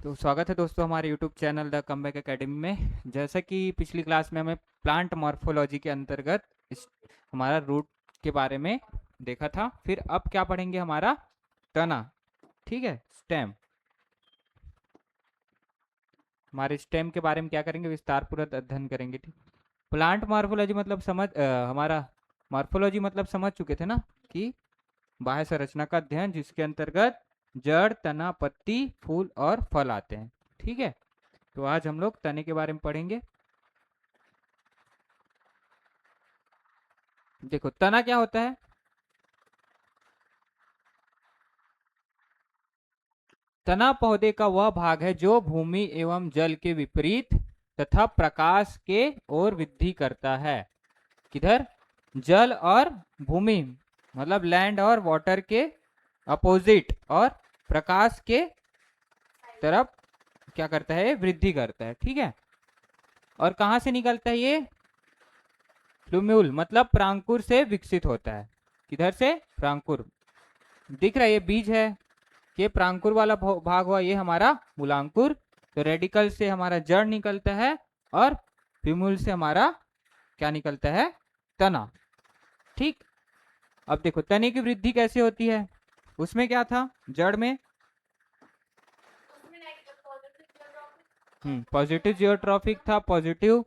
तो स्वागत है दोस्तों हमारे YouTube channel the comeback academy में। जैसा कि पिछली क्लास में हमें प्लांट मॉर्फोलॉजी के अंतर्गत इस हमारा रूट के बारे में देखा था। फिर अब क्या पढ़ेंगे, हमारा तना, ठीक है, स्टेम। हमारे स्टेम के बारे में क्या करेंगे, विस्तार पूर्वक अध्ययन करेंगे। ठीक, प्लांट मॉर्फोलॉजी मतलब हमारा मॉर्फोलॉजी मतलब समझ चुके थे ना कि बाह्य संरचना का अध्ययन जिसके अंतर्गत जड़, तना, पत्ती, फूल और फल आते हैं। ठीक है, तो आज हम लोग तने के बारे में पढ़ेंगे। देखो, तना क्या होता है। तना पौधे का वह भाग है जो भूमि एवं जल के विपरीत तथा प्रकाश के ओर वृद्धि करता है। किधर? जल और भूमि, मतलब लैंड और वाटर के अपोजिट, और प्रकाश के तरफ क्या करता है, वृद्धि करता है। ठीक है, और कहां से निकलता है ये? फ्लूम्यूल, मतलब प्रांकुर से विकसित होता है। किधर से? प्रांकुर। दिख रहा है ये बीज है, ये प्रांकुर वाला भाग हुआ, ये हमारा मूलांकुर। तो रेडिकल से हमारा जड़ निकलता है और फ्यूम्यूल से हमारा क्या निकलता है? तना। ठीक, अब देखो तने की वृद्धि कैसे होती है। उसमें क्या था जड़ में? पॉजिटिव जियोट्रॉफिक था, पॉजिटिव,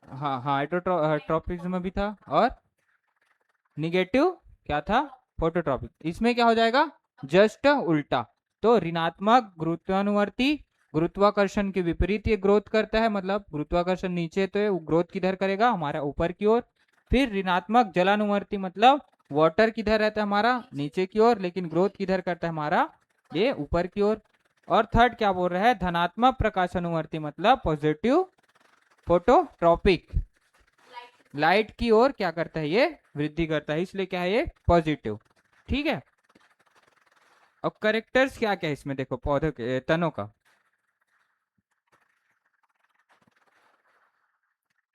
हाँ हाँ, हाइड्रोट्रॉपिज्म भी था, और निगेटिव क्या था? फोटोट्रॉपिक। इसमें क्या हो जाएगा? जस्ट उल्टा। तो ऋणात्मक गुरुत्वानुवर्ती, गुरुत्वाकर्षण के विपरीत ये ग्रोथ करता है, मतलब गुरुत्वाकर्षण नीचे तो ये ग्रोथ किधर करेगा? हमारा ऊपर की ओर। फिर ऋणात्मक जलानुवर्ती, मतलब वाटर किधर रहता है? हमारा नीचे की ओर, लेकिन ग्रोथ किधर करता है? हमारा ये ऊपर की ओर। और थर्ड क्या बोल रहा है? धनात्मक प्रकाशानुवर्ती, मतलब पॉजिटिव फोटोट्रॉपिक, लाइट की ओर क्या करता है? ये वृद्धि करता है, इसलिए क्या है? ये पॉजिटिव। ठीक है, अब करेक्टर्स क्या क्या है इसमें, देखो पौधे के तनों का।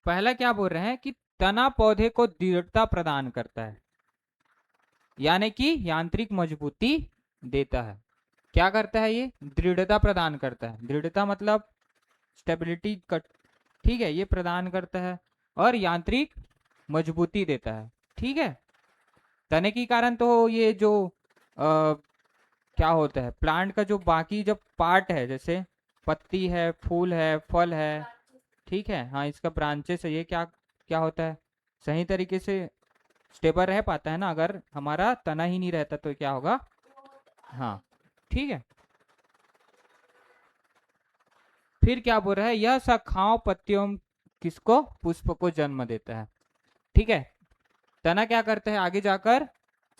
पहला क्या बोल रहे हैं कि तना पौधे को दृढ़ता प्रदान करता है, यानी कि यांत्रिक मजबूती देता है। क्या करता है? ये दृढ़ता प्रदान करता है। दृढ़ता मतलब स्टेबिलिटी कट, ठीक है, ये प्रदान करता है और यांत्रिक मजबूती देता है। ठीक है, तने के कारण तो ये जो क्या होता है, प्लांट का जो बाकी जब पार्ट है, जैसे पत्ती है, फूल है, फल है, ठीक है, हाँ, इसका ब्रांचेस है, ये क्या क्या होता है, सही तरीके से स्टेबल रह पाता है ना। अगर हमारा तना ही नहीं रहता तो क्या होगा? हाँ, ठीक है। फिर क्या बोल रहा है? यह शाखाओं, पत्तियों, किसको? पुष्प को जन्म देता है। ठीक है, तना क्या करता है? आगे जाकर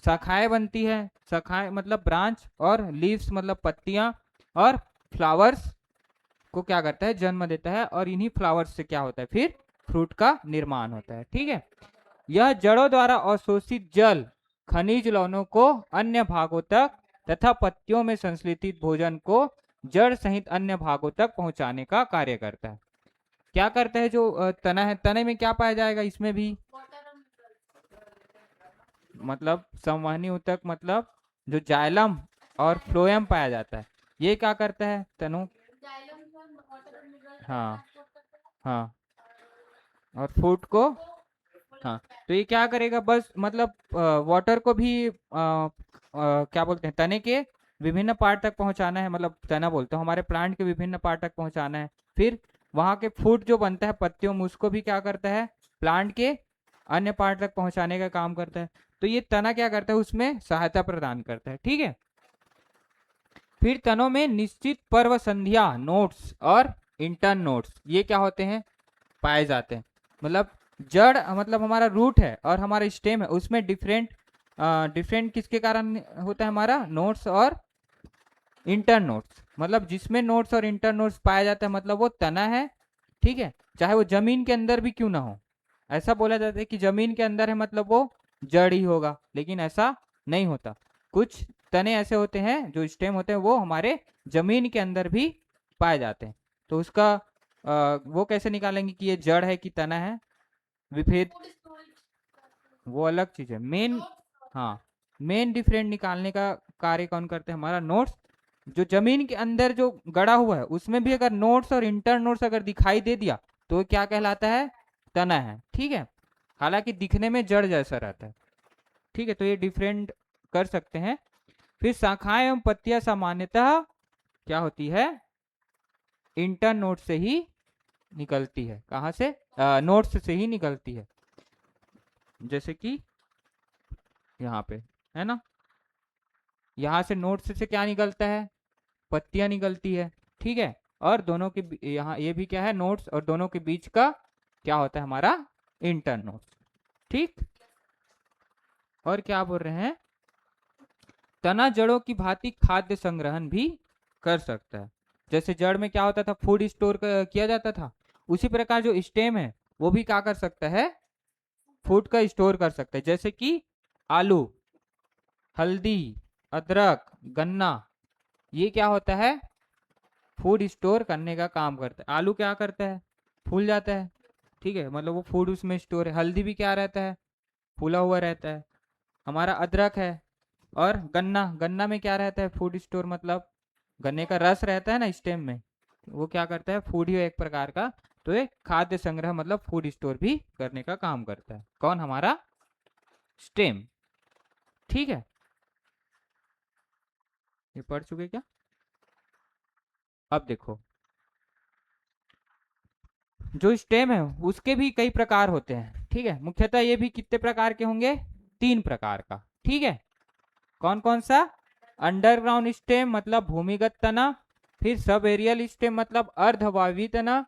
शाखाएं बनती है। शाखाएं मतलब ब्रांच, और लीव्स मतलब पत्तियां, और फ्लावर्स को क्या करता है? जन्म देता है, और इन्हीं फ्लावर्स से क्या होता है? फिर फ्रूट का निर्माण होता है। ठीक है, यह जड़ों द्वारा अवशोषित जल, खनिज लवणों को अन्य भागों तक तथा पत्तियों में संश्लेषित भोजन को जड़ सहित अन्य भागों तक पहुंचाने का कार्य करता है। क्या करता है जो तना है? तने में क्या पाया जाएगा? इसमें भी मतलब संवहनी ऊतक, मतलब जो जाइलम और फ्लोएम पाया जाता है, ये क्या करता है तनु? हाँ हाँ, और फूड को, हाँ, तो ये क्या करेगा? बस मतलब वाटर को भी क्या बोलते हैं, तने के विभिन्न पार्ट तक पहुंचाना है, मतलब तना बोलते हैं, हमारे प्लांट के विभिन्न पार्ट तक पहुंचाना है। फिर वहां के फूड जो बनता है पत्तियों में, उसको भी क्या करता है? प्लांट के अन्य पार्ट तक पहुंचाने का काम करता है। तो ये तना क्या करता है? उसमें सहायता प्रदान करता है। ठीक है, फिर तनों में निश्चित पर्व संध्या नोट्स और इंटर्न नोट्स, ये क्या होते हैं? पाए जाते हैं। मतलब जड़, मतलब हमारा रूट है और हमारा स्टेम है, उसमें डिफरेंट डिफरेंट किसके कारण होता है? हमारा नोट्स और इंटर नोट्स, मतलब जिसमें नोट्स और इंटर नोट्स पाया जाता है, मतलब वो तना है। ठीक है, चाहे वो जमीन के अंदर भी क्यों ना हो। ऐसा बोला जाता है कि जमीन के अंदर है मतलब वो जड़ ही होगा, लेकिन ऐसा नहीं होता। कुछ तने ऐसे होते हैं जो स्टेम होते हैं, वो हमारे जमीन के अंदर भी पाए जाते हैं। तो उसका वो कैसे निकालेंगे कि ये जड़ है कि तना है? विभेद, वो अलग चीज है। मेन, हाँ, मेन डिफरेंट निकालने का कार्य कौन करते हैं? हमारा नोट्स। जो जमीन के अंदर जो गड़ा हुआ है उसमें भी अगर नोड्स और इंटर नोड्स अगर दिखाई दे दिया तो क्या कहलाता है, तना है। ठीक है, हालांकि दिखने में जड़ जैसा रहता है। ठीक है, तो ये डिफरेंट कर सकते हैं। फिर शाखाएं एवं पत्तियां सामान्यतः क्या होती है, इंटर नोड से ही निकलती है। कहाँ से, नोड्स से ही निकलती है। जैसे कि यहाँ पे है ना, यहाँ से नोड्स से क्या निकलता है, पत्तियां निकलती है। ठीक है, और दोनों के यहाँ ये भी क्या है, नोड्स, और दोनों के बीच का क्या होता है हमारा, इंटर नोड्स। ठीक, और क्या बोल रहे हैं, तना जड़ों की भांति खाद्य संग्रहण भी कर सकता है। जैसे जड़ में क्या होता था, फूड स्टोर किया जाता था, उसी प्रकार जो स्टेम है वो भी क्या कर सकता है, फूड का स्टोर कर सकता है। जैसे कि आलू, हल्दी, अदरक, गन्ना, ये क्या होता है, फूड स्टोर करने का काम करता है। आलू क्या करता है, फूल जाता है। ठीक है, मतलब वो फूड उसमें स्टोर है। हल्दी भी क्या रहता है, फूला हुआ रहता है। हमारा अदरक है, और गन्ना, गन्ना में क्या रहता है, फूड स्टोर, मतलब गन्ने का रस रहता है ना स्टेम में, वो क्या करता है, फूड ही है एक प्रकार का। तो ये खाद्य संग्रह मतलब फूड स्टोर भी करने का काम करता है। कौन, हमारा स्टेम। ठीक है, ये पढ़ चुके क्या। अब देखो, जो स्टेम है उसके भी कई प्रकार होते हैं। ठीक है, मुख्यतः ये भी कितने प्रकार के होंगे, 3 प्रकार का। ठीक है, कौन कौन सा, अंडरग्राउंड स्टेम मतलब भूमिगत तना, फिर सब एरियल स्टेम मतलब अर्धवायवीय तना,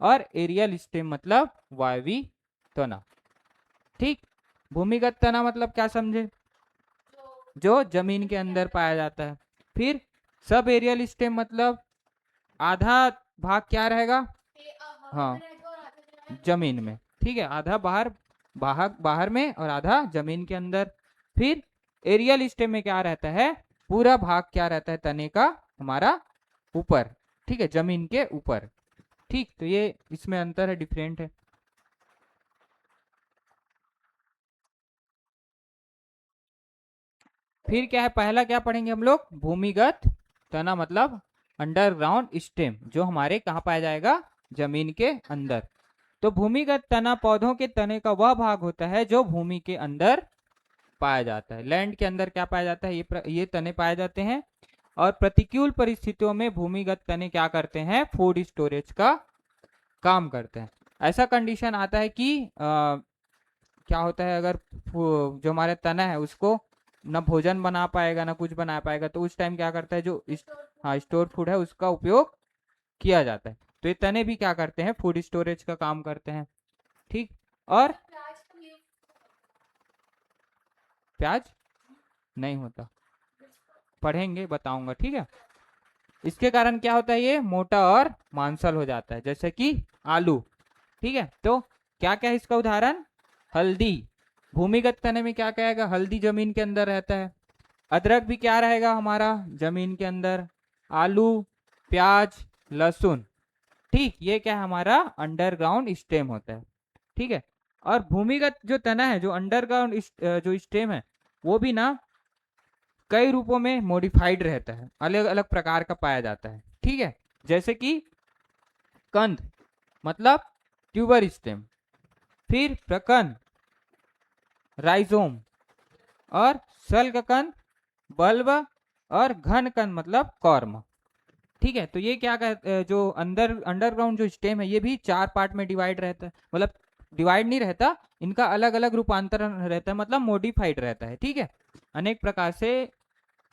और एरियल स्टेम मतलब वायवीय तना। ठीक, भूमिगत तना मतलब क्या समझे, जो जमीन के अंदर पाया जाता है। फिर सब एरियल स्टेम मतलब आधा भाग क्या रहेगा, हाँ, जमीन में। ठीक है, आधा बाहर, बाहर में, और आधा जमीन के अंदर। फिर एरियल स्टेम में क्या रहता है, पूरा भाग क्या रहता है तने का हमारा ऊपर। ठीक है, जमीन के ऊपर। ठीक, तो ये इसमें अंतर है, डिफरेंट है। फिर क्या है, पहला क्या पढ़ेंगे हम लोग, भूमिगत तना मतलब अंडरग्राउंड स्टेम, जो हमारे कहाँ पाया जाएगा, जमीन के अंदर। तो भूमिगत तना पौधों के तने का वह भाग होता है जो भूमि के अंदर पाया जाता है। लैंड के अंदर क्या पाया जाता है, ये तने पाए जाते हैं। और प्रतिकूल परिस्थितियों में भूमिगत तने क्या करते हैं, फूड स्टोरेज का काम करते हैं। ऐसा कंडीशन आता है कि क्या होता है, अगर जो हमारे तना है उसको न भोजन बना पाएगा, ना कुछ बना पाएगा, तो उस टाइम क्या करता है, जो हाँ स्टोर फूड है उसका उपयोग किया जाता है। तो ये तने भी क्या करते हैं, फूड स्टोरेज का काम करते हैं। ठीक, और प्याज नहीं होता, पढ़ेंगे बताऊंगा। ठीक है, इसके कारण क्या होता है, ये मोटा और मांसल हो जाता है, जैसे कि आलू। ठीक है, तो क्या क्या है इसका उदाहरण, हल्दी, भूमिगत तने में क्या कहेगा, हल्दी जमीन के अंदर रहता है। अदरक भी क्या रहेगा हमारा, जमीन के अंदर। आलू, प्याज, लहसुन। ठीक, ये क्या है हमारा अंडरग्राउंड स्टेम होता है। ठीक है, और भूमिगत जो तना है, जो अंडरग्राउंड जो स्टेम है, वो भी ना कई रूपों में मॉडिफाइड रहता है, अलग अलग प्रकार का पाया जाता है। ठीक है, जैसे कि कंद मतलब ट्यूबर स्टेम, फिर प्रकंद, राइजोम, और सल्ककंद, बल्ब, और घन कंद मतलब कॉर्म। ठीक है, तो ये क्या जो अंडरग्राउंड जो स्टेम है, ये भी 4 पार्ट में डिवाइड रहता है, मतलब डिवाइड नहीं रहता, इनका अलग अलग रूपांतरण रहता है, मतलब मॉडिफाइड रहता है। ठीक है, अनेक प्रकार से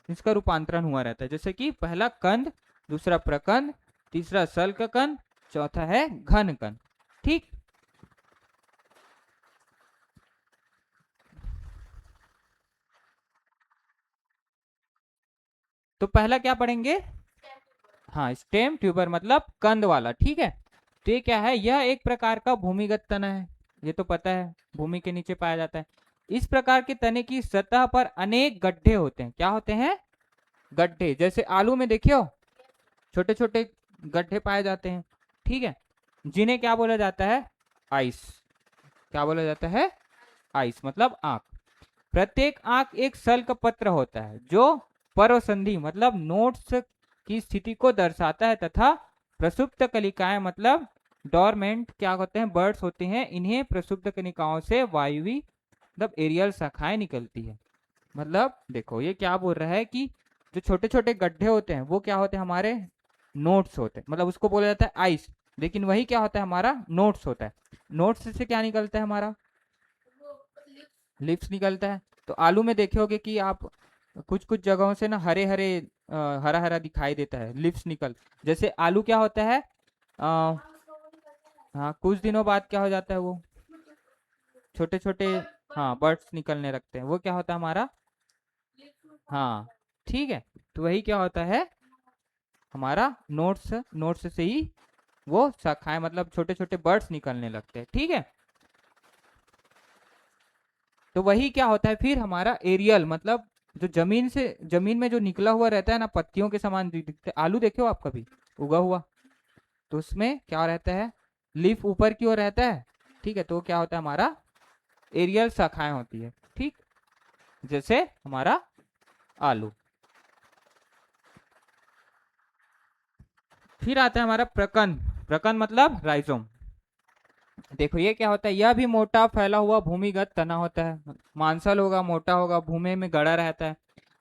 इसका रूपांतरण हुआ रहता है, जैसे कि पहला कंद, दूसरा प्रकंद, तीसरा सल्ककंद, चौथा है घन कंद। ठीक, तो पहला क्या पढ़ेंगे, हाँ स्टेम ट्यूबर मतलब कंद वाला। ठीक है, तो ये क्या है, यह एक प्रकार का भूमिगत तना है, ये तो पता है, भूमि के नीचे पाया जाता है। इस प्रकार के तने की सतह पर अनेक गड्ढे होते हैं। क्या होते हैं, गड्ढे, जैसे आलू में देखियो छोटे छोटे गड्ढे पाए जाते हैं। ठीक है, जिन्हें क्या बोला जाता है, आइस। क्या बोला जाता है, आइस मतलब आंख। प्रत्येक आंख एक सल्क पत्र होता है जो पर्वसंधि मतलब नोट्स की स्थिति को दर्शाता है तथा प्रसुप्त कलिकाएं मतलब डोरमेंट क्या होते हैं, बर्ड्स होते हैं, इन्हें प्रसुप्त कलिकाओं से वायुवी मतलब एरियल शाखाएं निकलती है। मतलब देखो ये क्या बोल रहा है कि जो छोटे छोटे गड्ढे होते हैं वो क्या होते हैं, हमारे नोट्स होते हैं, मतलब उसको बोला जाता है आइस, लेकिन वही क्या होता है, हमारा नोट्स होता है। नोट्स से क्या निकलता है, हमारा लिप्स निकलता है। तो आलू में देखे होगे कि आप कुछ कुछ जगहों से ना हरे हरे हरा हरा दिखाई देता है, लिप्स निकल, जैसे आलू क्या होता है, आ, हाँ कुछ दिनों बाद क्या हो जाता है, वो छोटे छोटे हाँ बर्ड्स निकलने लगते हैं, वो क्या होता है हमारा, हाँ ठीक है। तो वही क्या होता है हमारा नोट्स, नोट्स से ही वो शाखाएं मतलब छोटे छोटे बर्ड्स निकलने लगते हैं, ठीक है। तो वही क्या होता है फिर हमारा एरियल मतलब जो जमीन से, जमीन में जो निकला हुआ रहता है ना, पत्तियों के समान दिखते हैं। आलू देखे हो आप कभी उगा हुआ, तो उसमें क्या रहता है, लीफ ऊपर की ओर रहता है, ठीक है। तो क्या होता है हमारा एरियल शाखाएं होती है, ठीक, जैसे हमारा आलू। फिर आता है हमारा प्रकंद, प्रकंद मतलब राइजोम। देखो ये क्या होता है, यह भी मोटा फैला हुआ भूमिगत तना होता है, मांसल होगा, मोटा होगा, भूमि में गड़ा रहता है,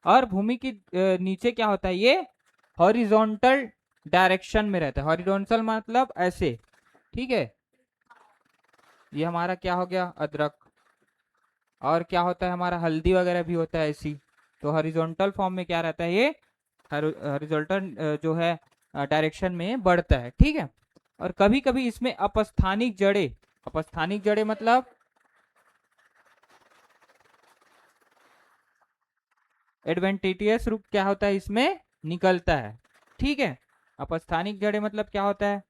और भूमि की नीचे क्या होता है, ये हॉरिजॉन्टल डायरेक्शन में रहता है। हॉरिजॉन्टल मतलब ऐसे, ठीक है। ये हमारा क्या हो गया, अदरक, और क्या होता है हमारा हल्दी वगैरह भी होता है ऐसी। तो हॉरिजॉन्टल फॉर्म में क्या रहता है, ये हॉरिजॉन्टल जो है डायरेक्शन में बढ़ता है, ठीक है। और कभी कभी इसमें अपस्थानिक जड़े, अपस्थानिक जड़े मतलब एडवेंटिटियस रूप क्या होता है इसमें निकलता है, ठीक है। अपस्थानिक जड़े मतलब क्या होता है,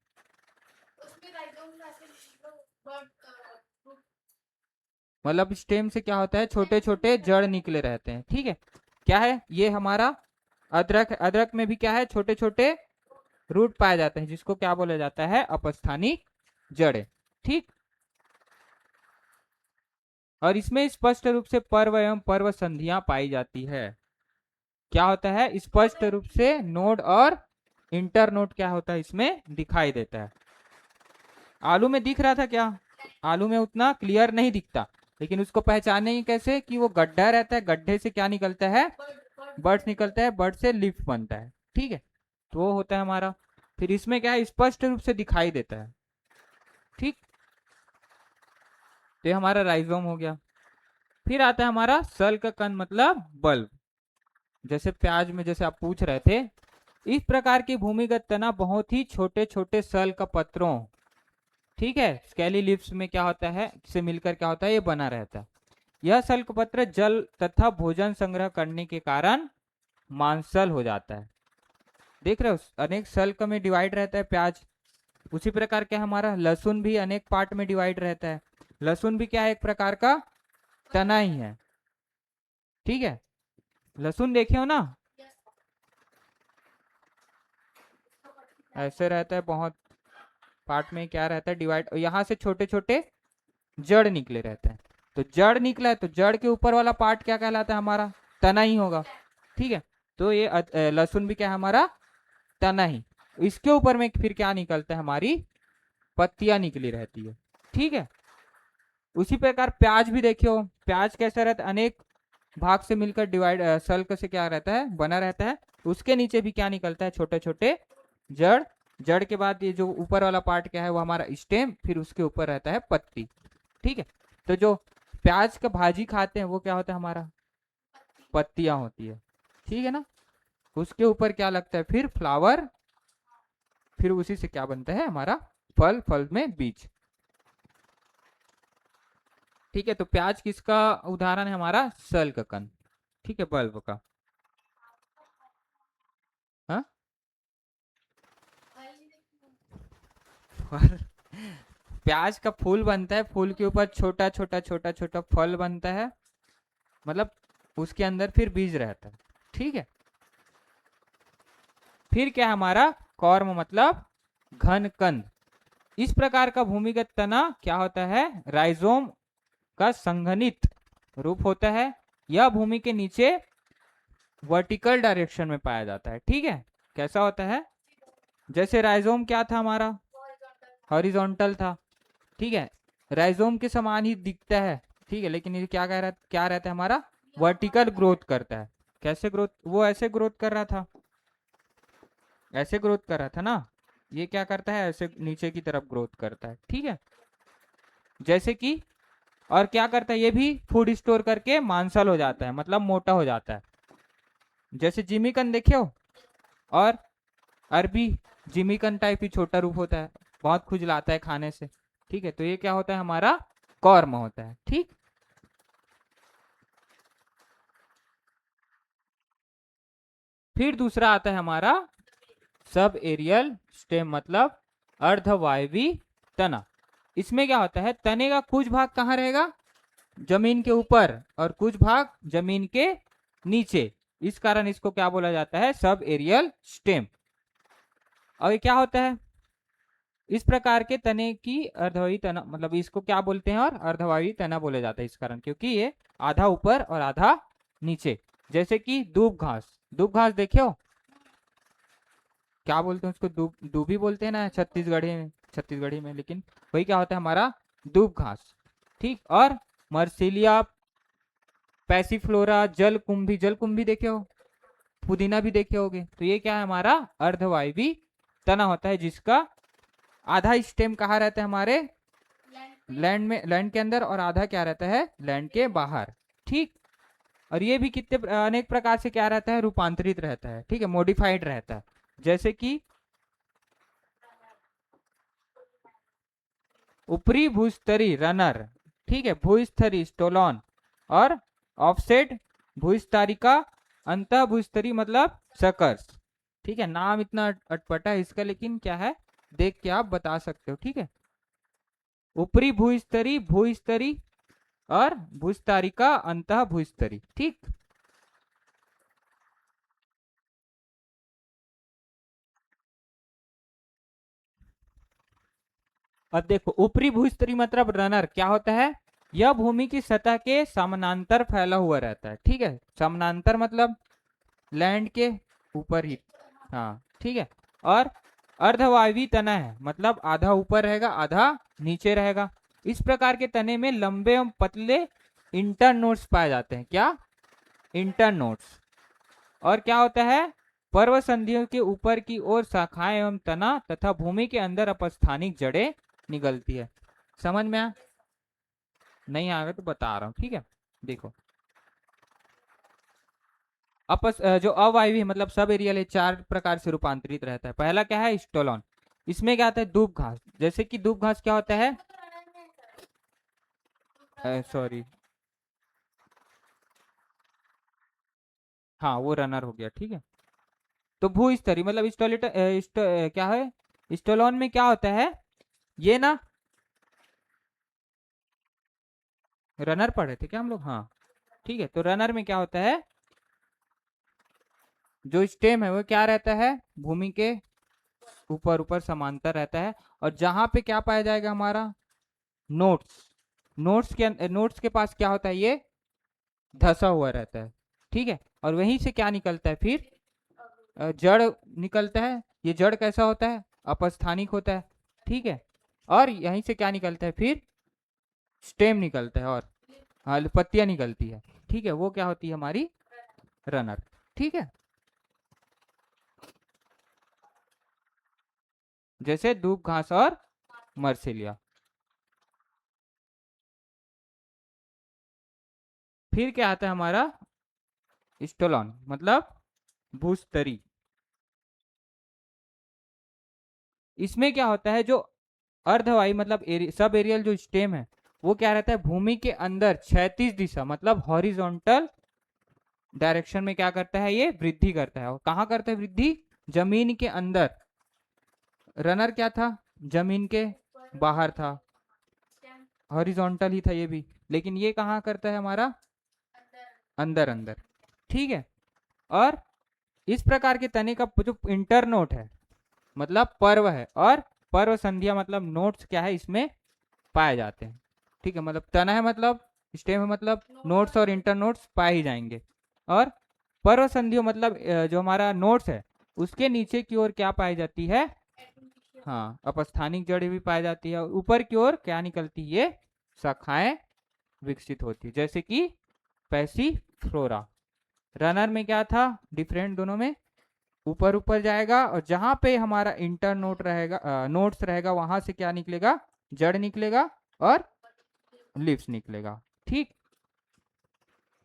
मतलब स्टेम से क्या होता है, छोटे छोटे जड़ निकले रहते हैं, ठीक है। क्या है ये हमारा अदरक, अदरक में भी क्या है, छोटे छोटे रूट पाए जाते हैं, जिसको क्या बोला जाता है, अपस्थानिक जड़े, ठीक। और इसमें स्पष्ट रूप से पर्व एवं पर्व संधियां पाई जाती है। क्या होता है, स्पष्ट रूप से नोड और इंटर नोड क्या होता है इसमें दिखाई देता है। आलू में दिख रहा था क्या, आलू में उतना क्लियर नहीं दिखता, लेकिन उसको पहचाने कैसे कि वो गड्ढा रहता है, गड्ढे से क्या निकलता है, बर्ड्स निकलता है, बर्ड से लिफ बनता है, ठीक है। तो वो होता है हमारा, फिर इसमें क्या है, स्पष्ट रूप से दिखाई देता है, ठीक। तो ये हमारा राइजोम हो गया। फिर आता है हमारा सल्क कण मतलब बल्ब, जैसे प्याज में जैसे आप पूछ रहे थे। इस प्रकार की भूमिगत तना बहुत ही छोटे छोटे सल्क पत्रों, ठीक है, स्केली लिप्स में क्या होता है, से मिलकर क्या होता है, ये बना रहता है। यह सल्क पत्र जल तथा भोजन संग्रह करने के कारण मांसल हो जाता है। देख रहे हो अनेक सल्क में डिवाइड रहता है प्याज, उसी प्रकार के हमारा लहसुन भी अनेक पार्ट में डिवाइड रहता है। लहसुन भी क्या है, एक प्रकार का तना ही है, ठीक है। लहसुन देखे हो ना, ऐसे रहता है, बहुत पार्ट में क्या रहता है डिवाइड, यहाँ से छोटे छोटे जड़ निकले रहते हैं। तो जड़ निकला है तो जड़ के ऊपर वाला पार्ट क्या कहलाता है, हमारा तना ही होगा, ठीक है। तो ये लहसुन भी क्या है, हमारा तना ही। इसके ऊपर में फिर क्या निकलता है, हमारी पत्तियां निकली रहती है, ठीक है। उसी प्रकार प्याज भी देखियो, प्याज कैसा रहता है, अनेक भाग से मिलकर डिवाइड सल्क से क्या रहता है, बना रहता है। उसके नीचे भी क्या निकलता है, छोटे छोटे जड़, जड़ के बाद ये जो ऊपर वाला पार्ट क्या है, वो हमारा स्टेम, फिर उसके ऊपर रहता है पत्ती, ठीक है। तो जो प्याज का भाजी खाते हैं वो क्या होता है, हमारा पत्तियां होती है, ठीक है ना। उसके ऊपर क्या लगता है, फिर फ्लावर, फिर उसी से क्या बनता है, हमारा फल, फल में बीज, ठीक है। तो प्याज किसका उदाहरण है, हमारा सल का कण, ठीक है, बल्ब का। हाँ प्याज का फूल बनता है, फूल के ऊपर छोटा छोटा छोटा छोटा फल बनता है, मतलब उसके अंदर फिर बीज रहता है, ठीक है। फिर क्या है हमारा कॉर्म मतलब घन कंद। इस प्रकार का भूमिगत तना क्या होता है, राइजोम का संघनित रूप होता है। यह भूमि के नीचे वर्टिकल डायरेक्शन में पाया जाता है, ठीक है। कैसा होता है? जैसे राइजोम क्या था हमारा, हॉरिजॉन्टल था, ठीक है, राइजोम के समान ही दिखता है, ठीक है, लेकिन ये क्या रहता है हमारा, वर्टिकल ग्रोथ करता है। कैसे ग्रोथ, वो ऐसे ग्रोथ कर रहा था, ऐसे ग्रोथ कर रहा था ना, ये क्या करता है, ऐसे नीचे की तरफ ग्रोथ करता है, ठीक है, जैसे कि, और क्या करता है, ये भी फूड स्टोर करके मांसल हो जाता है, मतलब मोटा हो जाता है, जैसे जिमीकन देखे हो, और अरबी जिमीकन टाइप ही छोटा रूप होता है, बहुत खुजलाता है खाने से, ठीक है, तो ये क्या होता है हमारा, कॉर्म होता है, ठीक। फिर दूसरा आता है हमारा सब एरियल स्टेम, मतलब अर्धवायवी तना। इसमें क्या होता है, तने का कुछ भाग कहाँ रहेगा, जमीन के ऊपर, और कुछ भाग जमीन के नीचे, इस कारण इसको क्या बोला जाता है, सब एरियल स्टेम। और ये क्या होता है, इस प्रकार के तने की अर्धवायवी तना, मतलब इसको क्या बोलते हैं, और अर्धवायवी तना बोले जाता है इस कारण, क्योंकि ये आधा ऊपर और आधा नीचे। जैसे कि दूब घास, दूब घास देखे हो, क्या बोलते हैं उसको, दूबी बोलते हैं ना छत्तीसगढ़ी में, लेकिन वही क्या होता है हमारा, दूब घास, ठीक। और मर्सिलिया पैसिफ्लोरा, जल कुंभी देखे हो, पुदीना भी देखे होगे, तो ये क्या है हमारा, अर्धवायवी तना होता है, जिसका आधा स्टेम कहाँ रहता है हमारे, लैंड में, लैंड के अंदर, और आधा क्या रहता है, लैंड के बाहर, ठीक। और ये भी कितने अनेक प्रकार से क्या रहता है, रूपांतरित रहता है, ठीक है, मॉडिफाइड रहता है, जैसे कि ऊपरी भूस्तरी रनर, ठीक है, भूस्तरी स्टोलॉन, और ऑफसेट भूस्तरिका, अंत भूस्तरी मतलब सकर्स, ठीक है, नाम इतना अटपटा है इसका, लेकिन क्या है, देख के आप बता सकते हो, ठीक है, ऊपरी भूस्तरी और भूस्तारिका, अंत भूस्तरी, ठीक। अब देखो, ऊपरी भूस्तरी मतलब रनर क्या होता है, यह भूमि की सतह के समानांतर फैला हुआ रहता है, ठीक है, समानांतर मतलब लैंड के ऊपर ही, हाँ, ठीक है। और अर्धवायवी तना है, मतलब आधा ऊपर रहेगा, आधा नीचे रहेगा। इस प्रकार के तने में लंबे एवं पतले इंटरनोड्स पाए जाते हैं, क्या, इंटरनोड्स। और क्या होता है, पर्व संधियों के ऊपर की ओर शाखाएं एवं तना तथा भूमि के अंदर अपस्थानिक जड़ें निकलती है। समझ में नहीं आएगा तो बता रहा हूँ, ठीक है, देखो, जो अवायवी मतलब सब एरियल है, चार प्रकार से रूपांतरित रहता है। पहला क्या है, स्टोलॉन, इसमें क्या आता है, दूब घास, जैसे कि दूब घास क्या होता है, सॉरी, हाँ वो रनर हो गया, ठीक है। तो भू स्तरी मतलब क्या है, स्टोलॉन में क्या होता है, ये ना, रनर पढ़े थे क्या हम लोग, हाँ, ठीक है, तो रनर में क्या होता है, जो स्टेम है वो क्या रहता है, भूमि के ऊपर ऊपर समांतर रहता है, और जहां पे क्या पाया जाएगा हमारा, नोट्स, नोट्स के पास क्या होता है, ये धसा हुआ रहता है, ठीक है, और वहीं से क्या निकलता है फिर, जड़ निकलता है। ये जड़ कैसा होता है, अपस्थानिक होता है, ठीक है, और यहीं से क्या निकलता है फिर, स्टेम निकलता है, और हाँ, पत्तियां निकलती है, ठीक है, वो क्या होती है हमारी, रनर, ठीक है, जैसे दूब घास और मर्सिलिया। फिर क्या आता है हमारा, स्टोलॉन मतलब भूस्तरी। इसमें क्या होता है, जो अर्धवायु मतलब सब एरियल जो स्टेम है, वो क्या रहता है, भूमि के अंदर क्षैतिज दिशा मतलब हॉरिजॉन्टल डायरेक्शन में क्या करता है, ये वृद्धि करता है। और कहाँ करता है वृद्धि, जमीन के अंदर। रनर क्या था, जमीन के बाहर था, हॉरिजॉन्टल ही था ये भी, लेकिन ये कहाँ करता है हमारा, अंदर अंदर, ठीक है। और इस प्रकार के तने का जो इंटरनोट है, मतलब पर्व है, और पर्व संध्या मतलब नोट्स क्या है इसमें पाए जाते हैं, ठीक है, मतलब तना है मतलब स्टेम है, मतलब नोट्स और इंटर नोट्स पाए ही जाएंगे। और पर्व संधियों मतलब जो हमारा नोट्स है, उसके नीचे की ओर क्या पाई जाती है? हाँ, अपस्थानिक जड़ भी पाई जाती है। और ऊपर की ओर क्या निकलती है? ये शाखाएं विकसित होती है, जैसे कि पैसीफ्लोरा। रनर में क्या था डिफरेंट दोनों में? ऊपर ऊपर जाएगा, और जहां पे हमारा इंटर नोट रहेगा, नोट्स रहेगा, वहां से क्या निकलेगा? जड़ निकलेगा और लिव्स निकलेगा। ठीक,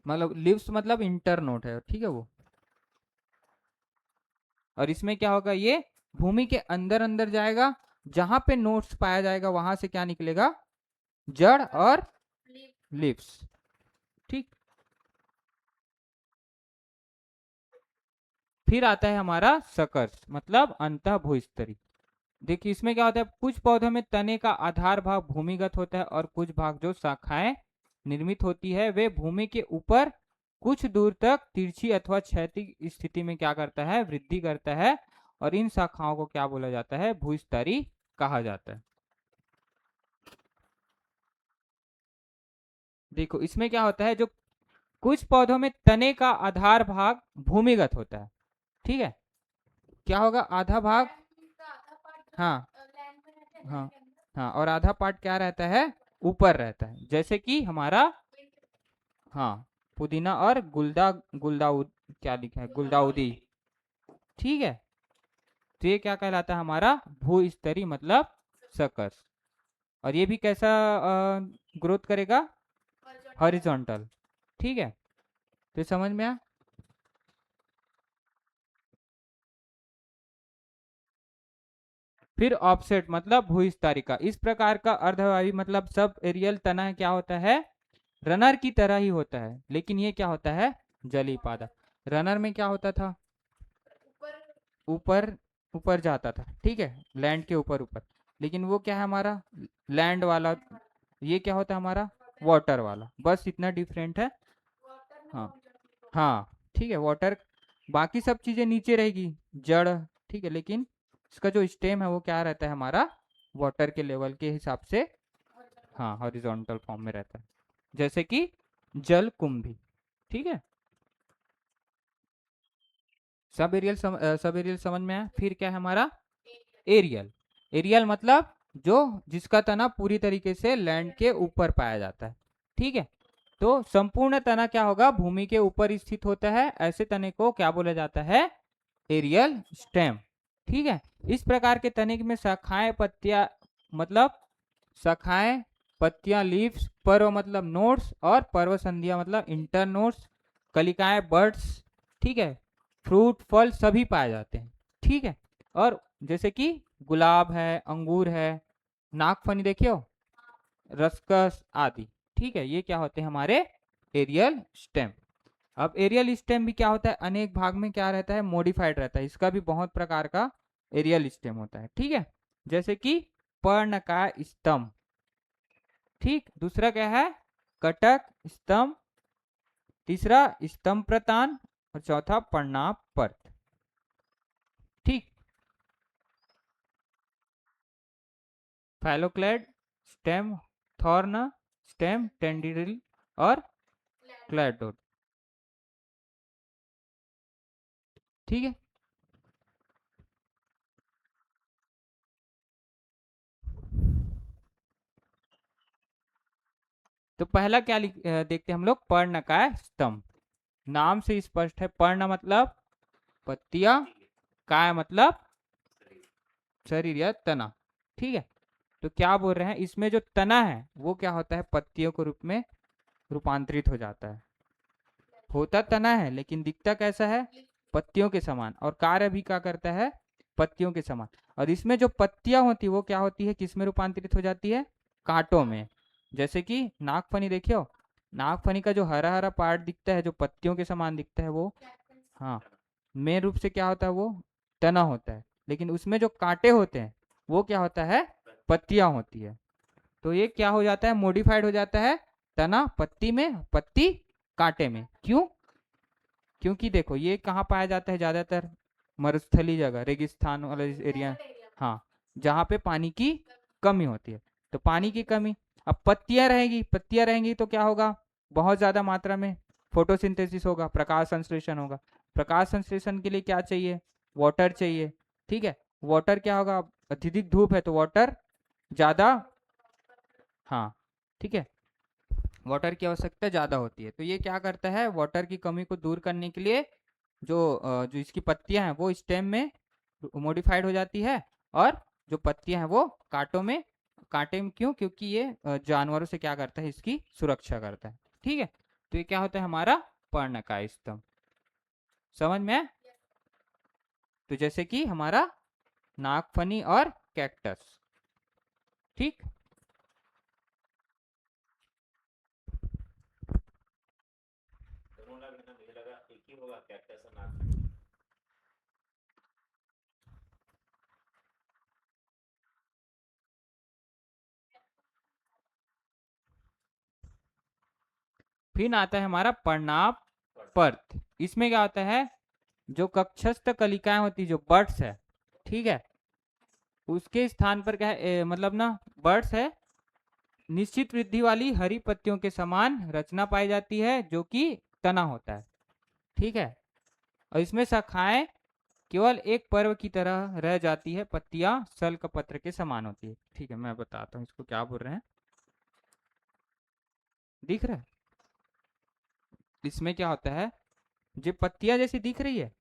मतलब लिव्स मतलब इंटर नोट है, ठीक है वो। और इसमें क्या होगा? ये भूमि के अंदर अंदर जाएगा, जहां पे नोट्स पाया जाएगा वहां से क्या निकलेगा? जड़ और लिव्स। ठीक, फिर आता है हमारा सकर्स, मतलब अंतः भूस्तरी। देखिए इसमें क्या होता है, कुछ पौधों में तने का आधार भाग भूमिगत होता है, और कुछ भाग जो शाखाएं निर्मित होती है वे भूमि के ऊपर कुछ दूर तक तिरछी अथवा क्षैतिज स्थिति में क्या करता है? वृद्धि करता है। और इन शाखाओं को क्या बोला जाता है? भूस्तरी कहा जाता है। देखो इसमें क्या होता है, जो कुछ पौधों में तने का आधार भाग भूमिगत होता है, ठीक है। क्या होगा? आधा भाग, हाँ हाँ हाँ, और आधा पार्ट क्या रहता है? ऊपर रहता है, जैसे कि हमारा, हाँ, पुदीना और गुलदाउद, क्या लिखा है? गुलदाउदी। ठीक है, तो ये क्या कहलाता है? हमारा भूस्तरी, मतलब सकस। और ये भी कैसा ग्रोथ करेगा? हॉरिजॉन्टल। ठीक है, तो समझ में आया? फिर ऑफसेट मतलब भूस्तारिका। इस प्रकार का अर्धवायु मतलब सब एरियल तना क्या होता है? रनर की तरह ही होता है, लेकिन ये क्या होता है? जली पादप। रनर में क्या होता था? ऊपर ऊपर जाता था, ठीक है, लैंड के ऊपर ऊपर। लेकिन वो क्या है हमारा? लैंड वाला। ये क्या होता है हमारा? वाटर वाला। बस इतना डिफरेंट है। हाँ हाँ, ठीक है, वाटर। बाकी सब चीजें नीचे रहेगी, जड़, ठीक है, लेकिन इसका जो स्टेम है वो क्या रहता है हमारा? वाटर के लेवल के हिसाब से, हाँ, हॉरिजॉन्टल फॉर्म में रहता है, जैसे कि जल कुंभी। ठीक है, सब एरियल समझ में आया। फिर क्या है हमारा? एरियल। एरियल मतलब जो, जिसका तना पूरी तरीके से लैंड के ऊपर पाया जाता है, ठीक है। तो संपूर्ण तना क्या होगा? भूमि के ऊपर स्थित होता है, ऐसे तने को क्या बोला जाता है? Aerial stem. ठीक है, इस प्रकार के तने में शाखाएं, पत्तियां, मतलब शाखाएं, पत्तियां लीव्स, पर्व मतलब नोड्स, और पर्व संधियां मतलब इंटर नोड्स, कलिकाएं बर्ड्स, ठीक है, फ्रूट फल सभी पाए जाते हैं, ठीक है। और जैसे कि गुलाब है, अंगूर है, नागफनी देखियो, रसकस आदि, ठीक है, ये क्या होते हैं? हमारे एरियल स्टेम। अब एरियल स्टेम भी क्या होता है? अनेक भाग में क्या रहता है? मॉडिफाइड रहता है। इसका भी बहुत प्रकार का एरियल स्टेम होता है, ठीक है, जैसे कि पर्णकाय स्तंभ। ठीक, दूसरा क्या है? कटक स्तंभ, तीसरा स्तंभ प्रतान, और चौथा पर्णाप पर्त। ठीक, फाइलोक्लेड, स्टेम थॉर्न, स्टेम टेंडिरिल, और क्लैडोड। ठीक है, तो पहला क्या देखते हैं हम लोग? पर्णकाय स्तंभ। नाम से स्पष्ट है, पर्ण मतलब पत्तियां, काय मतलब शरीर या तना, ठीक है। तो क्या बोल रहे हैं, इसमें जो तना है वो क्या होता है? पत्तियों के रूप में रूपांतरित हो जाता है। होता तना है, लेकिन दिखता कैसा है? पत्तियों के समान, और कार्य भी क्या करता है? पत्तियों के समान। और इसमें जो पत्तियां होती है वो क्या होती है? किस में रूपांतरित हो जाती है? कांटों में। जैसे कि नागफनी देखियो, नागफनी का जो हरा हरा पार्ट दिखता है, जो पत्तियों के समान दिखता है, वो, हाँ, मेन रूप से क्या होता है? वो तना होता है। लेकिन उसमें जो कांटे होते हैं वो क्या होता है? पत्तियां होती है। तो ये क्या हो जाता है? मॉडिफाइड हो जाता है, तना पत्ती में, पत्ती कांटे में। क्यों? क्योंकि देखो ये कहाँ पाया जाता है ज्यादातर? मरुस्थली जगह, रेगिस्तान वाला एरिया, हाँ, जहाँ पे पानी की कमी होती है। तो पानी की कमी, अब पत्तियां रहेगी, पत्तियां रहेंगी तो क्या होगा? बहुत ज्यादा मात्रा में फोटोसिंथेसिस होगा, प्रकाश संश्लेषण होगा। प्रकाश संश्लेषण के लिए क्या चाहिए? वाटर चाहिए, ठीक है। वाटर क्या होगा, अत्यधिक धूप है तो वाटर ज्यादा, हाँ, ठीक है, वाटर की आवश्यकता ज़्यादा होती है। तो ये क्या करता है, वाटर की कमी को दूर करने के लिए जो इसकी पत्तियां हैं वो स्टेम में मॉडिफाइड हो जाती है, और जो पत्तियां हैं वो कांटे में क्यों, क्योंकि ये जानवरों से क्या करता है, इसकी सुरक्षा करता है, ठीक है। तो ये क्या होता है, हमारा पर्णकाय स्तंभ। समझ में आया? तो जैसे कि हमारा नागफनी और कैक्टस, ठीक। फिर आता है हमारा पर्णाप पर्त। इसमें क्या होता है, जो कक्षस्थ कलिकाएं होती, जो बर्ड्स है, ठीक है, उसके स्थान पर क्या है, मतलब ना, बर्ड्स है, निश्चित वृद्धि वाली हरी पत्तियों के समान रचना पाई जाती है, जो कि तना होता है, ठीक है। और इसमें शाखाएं केवल एक पर्व की तरह रह जाती है, पत्तियां सल्क पत्र के समान होती है, ठीक है। मैं बताता हूँ इसको क्या बोल रहे हैं, दिख रहा है? इसमें क्या होता है, जो पत्तियां जैसी दिख रही है,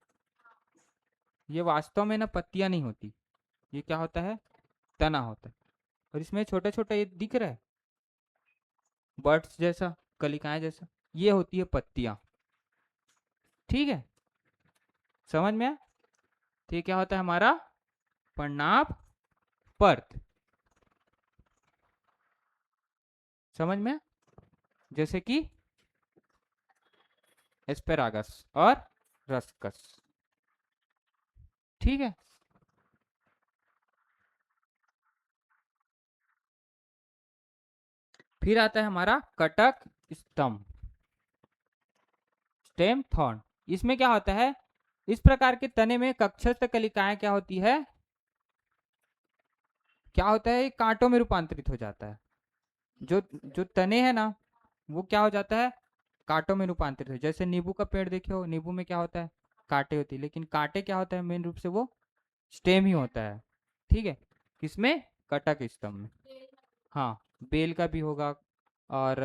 ये वास्तव में ना पत्तियां नहीं होती, ये क्या होता है, तना होता है। और इसमें छोटा छोटा ये दिख रहा है, बर्ड्स जैसा, कलिकाएं जैसा, ये होती है पत्तियां, ठीक है। समझ में आया? तो ये क्या होता है, हमारा पर्णाभ पर्त। समझ में आया? जैसे कि एस्पेरागस और रस्कस, ठीक है। फिर आता है हमारा कटक स्तंभ, स्टेम थॉर्न। इसमें क्या होता है, इस प्रकार के तने में कक्षस्थ कलिकाएं क्या होती है, क्या होता है, कांटों में रूपांतरित हो जाता है। जो जो तने हैं ना, वो क्या हो जाता है, कांटों में रूपांतरित हो। जैसे नींबू का पेड़ देखे हो, नींबू में क्या होता है, कांटे होती है, लेकिन कांटे क्या होता है, मेन रूप से वो स्टेम ही होता है, ठीक है। किसमें, कटक स्तंभ में। हाँ, बेल का भी होगा, और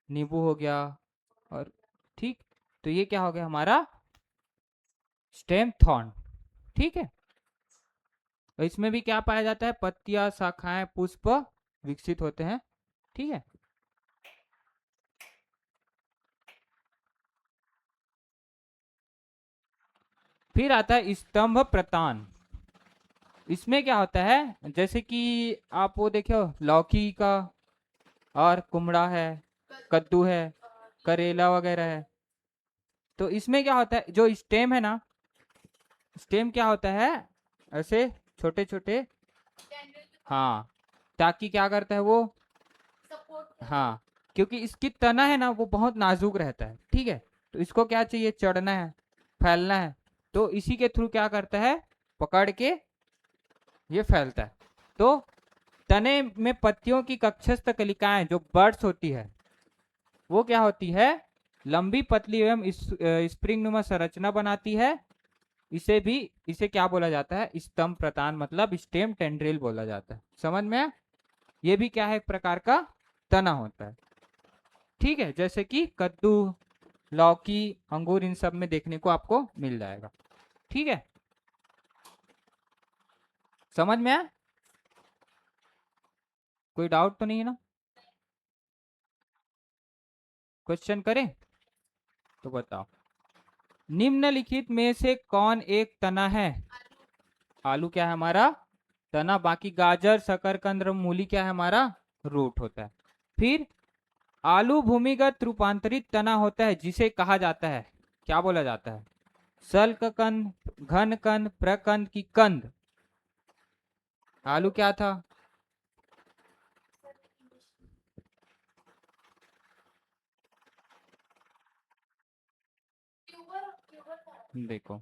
नींबू हो गया, और ठीक। तो ये क्या हो गया, हमारा स्टेम थॉर्न, ठीक है। और इसमें भी क्या पाया जाता है, पत्तियां, शाखाएं, पुष्प विकसित होते हैं, ठीक है। फिर आता है स्तंभ प्रतान। इसमें क्या होता है, जैसे कि आप वो देखो, लौकी का, और कुमड़ा है, कद्दू है, करेला वगैरह है। तो इसमें क्या होता है, जो स्टेम है ना, स्टेम क्या होता है, ऐसे छोटे छोटे, हाँ, ताकि क्या करता है वो, हाँ, क्योंकि इसकी तना है ना, वो बहुत नाजुक रहता है, ठीक है। तो इसको क्या चाहिए, चढ़ना है, फैलना है, तो इसी के थ्रू क्या करता है, पकड़ के ये फैलता है। तो तने में पत्तियों की कक्षस्थ कलिकाएं, जो बर्ड्स होती है, वो क्या होती है, लंबी, पतली एवं स्प्रिंग नुमा संरचना बनाती है। इसे क्या बोला जाता है, स्तंभ प्रतान, मतलब स्टेम टेंड्रिल बोला जाता है। समझ में? ये भी क्या है, एक प्रकार का तना होता है, ठीक है। जैसे कि कद्दू, लौकी, अंगूर, इन सब में देखने को आपको मिल जाएगा, ठीक है। समझ में आया? कोई डाउट तो नहीं है ना? क्वेश्चन करें तो बताओ। निम्नलिखित में से कौन एक तना है? आलू क्या है हमारा, तना। बाकी गाजर, शकरकंद, मूली क्या है हमारा, रूट होता है। फिर आलू भूमिगत रूपांतरित तना होता है, जिसे कहा जाता है, क्या बोला जाता है, सल्क कंद, घन कंद, प्रकंद की कंद। आलू क्या था, देखो,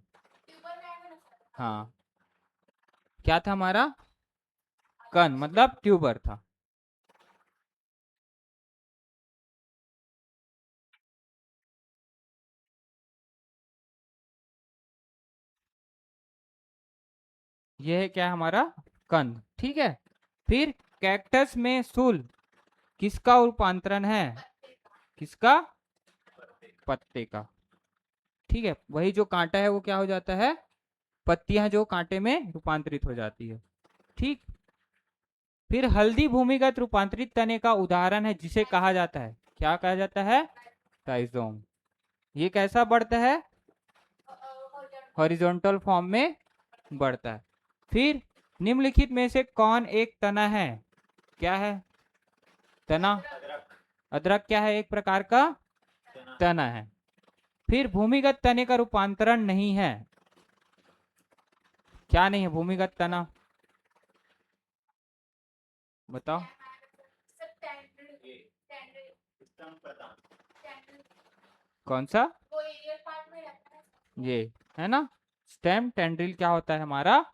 हाँ, क्या था हमारा, कंद, मतलब ट्यूबर था। ये है क्या हमारा कंद, ठीक है। फिर कैक्टस में सूल किसका रूपांतरण है, किसका, पत्ते का, ठीक है। वही जो कांटा है वो क्या हो जाता है, पत्तियां जो कांटे में रूपांतरित हो जाती है, ठीक। फिर हल्दी भूमिगत रूपांतरित तने का उदाहरण है जिसे कहा जाता है, क्या कहा जाता है, राइजोम। ये कैसा बढ़ता है, हॉरिजॉन्टल फॉर्म में बढ़ता है। फिर निम्नलिखित में से कौन एक तना है, क्या है, तना, अदरक क्या है, एक प्रकार का तना है। फिर भूमिगत तने का रूपांतरण नहीं है, क्या नहीं है भूमिगत तना, बताओ। कौन सा, ये है ना, स्टेम टेंड्रिल क्या होता है हमारा,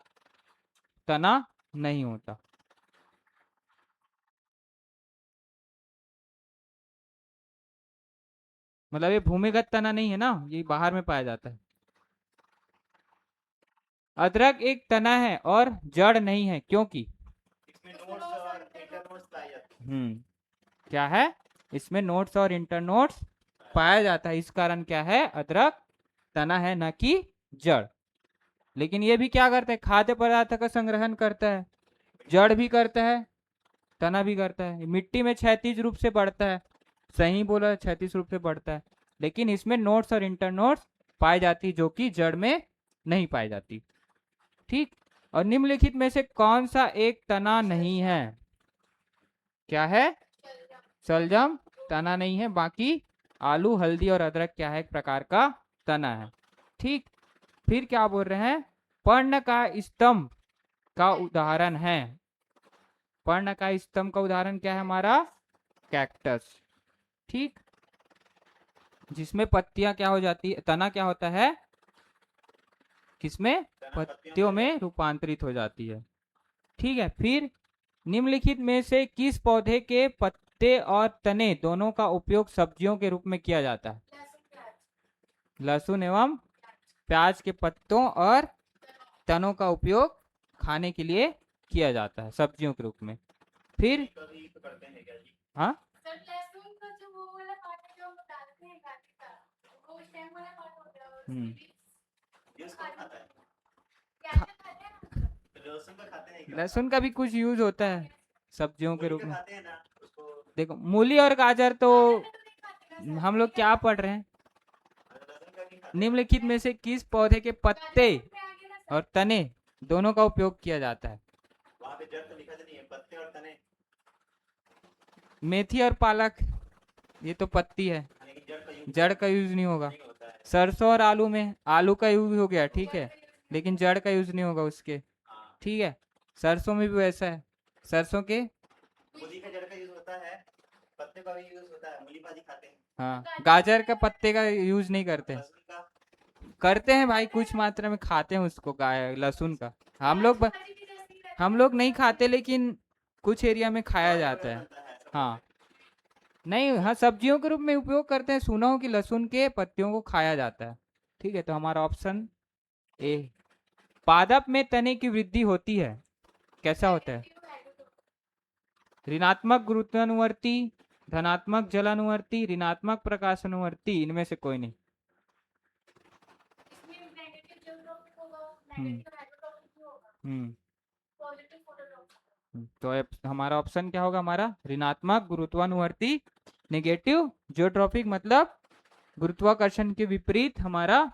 तना नहीं होता। मतलब ये भूमिगत तना नहीं है ना, ये बाहर में पाया जाता है। अदरक एक तना है और जड़ नहीं है क्योंकि, क्या है, इसमें नोट्स और इंटरनोट्स पाया जाता है, इस कारण क्या है, अदरक तना है न कि जड़। लेकिन ये भी क्या करता है, खाद्य पदार्थ का संग्रहण करता है, जड़ भी करता है, तना भी करता है। मिट्टी में क्षैतिज रूप से बढ़ता है, सही बोला, क्षैतिज रूप से बढ़ता है, लेकिन इसमें नोट्स और इंटरनोट्स पाई जाती जो कि जड़ में नहीं पाई जाती, ठीक। और निम्नलिखित में से कौन सा एक तना नहीं है, क्या है, शलजम तना नहीं है, बाकी आलू, हल्दी और अदरक क्या है, एक प्रकार का तना है, ठीक। फिर क्या बोल रहे हैं, पर्ण का स्तंभ का उदाहरण है, पर्ण का स्तंभ का उदाहरण क्या है हमारा, कैक्टस, ठीक। जिसमें पत्तियां क्या हो जाती है, तना क्या होता है, किसमें, पत्तियों में रूपांतरित हो जाती है, ठीक है। फिर निम्नलिखित में से किस पौधे के पत्ते और तने दोनों का उपयोग सब्जियों के रूप में किया जाता है, लहसुन एवं प्याज के पत्तों और तनों का उपयोग खाने के लिए किया जाता है सब्जियों के रूप में। फिर हाँ, हम्म, लहसुन का भी कुछ यूज होता है सब्जियों के रूप में। देखो मूली और गाजर तो हम लोग क्या पढ़ रहे हैं, निम्नलिखित में से किस पौधे के पत्ते और तने दोनों का उपयोग किया जाता है, मेथी और पालक, ये तो पत्ती है, जड़ का यूज नहीं होगा। सरसों और आलू में आलू का यूज हो गया, ठीक है, लेकिन जड़ का यूज नहीं होगा उसके, ठीक है। सरसों में भी वैसा है, सरसों के, मूली का जड़ का यूज होता है, पत्ते का भी यूज होता है, मूली भाजी खाते हैं, हाँ, गाजर का पत्ते का यूज नहीं करते, करते हैं भाई, कुछ मात्रा में खाते हैं उसको, लहसुन का, हम लोग नहीं खाते, लेकिन कुछ एरिया में खाया जाता है, हाँ। नहीं, हाँ, सब्जियों के रूप में उपयोग करते हैं, सुना हो कि लहसुन के पत्तियों को खाया जाता है, ठीक है। तो हमारा ऑप्शन ए, पादप में तने की वृद्धि होती है, कैसा होता है, ऋणात्मक गुरुत्वानुवर्ती, धनात्मक जलानुवर्ती, ऋणात्मक प्रकाशानुवर्ती, इनमें से कोई नहीं। हम्म हम्म तो हमारा ऑप्शन क्या होगा, हमारा ऋणात्मक गुरुत्वानुवर्ती, नेगेटिव जियोट्रॉपिक मतलब गुरुत्वाकर्षण के विपरीत हमारा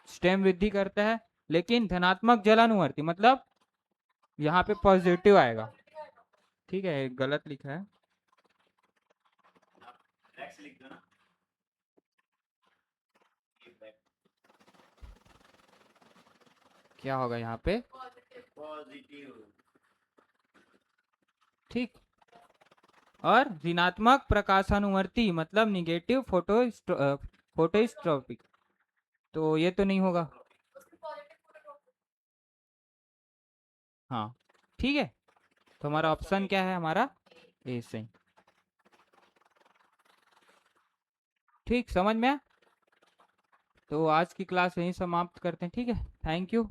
स्टेम वृद्धि करता है, लेकिन धनात्मक जलानुवर्ती मतलब यहाँ पे पॉजिटिव आएगा, ठीक है, गलत लिखा है, क्या होगा यहाँ पे, ठीक। और ऋणात्मक प्रकाशानुवर्ती मतलब निगेटिव फोटोस्ट्रोपिक, तो ये तो नहीं होगा, हाँ, ठीक है। तो हमारा ऑप्शन क्या है, हमारा ए सही, ठीक, समझ में आया? तो आज की क्लास यहीं समाप्त करते हैं, ठीक है, थैंक यू।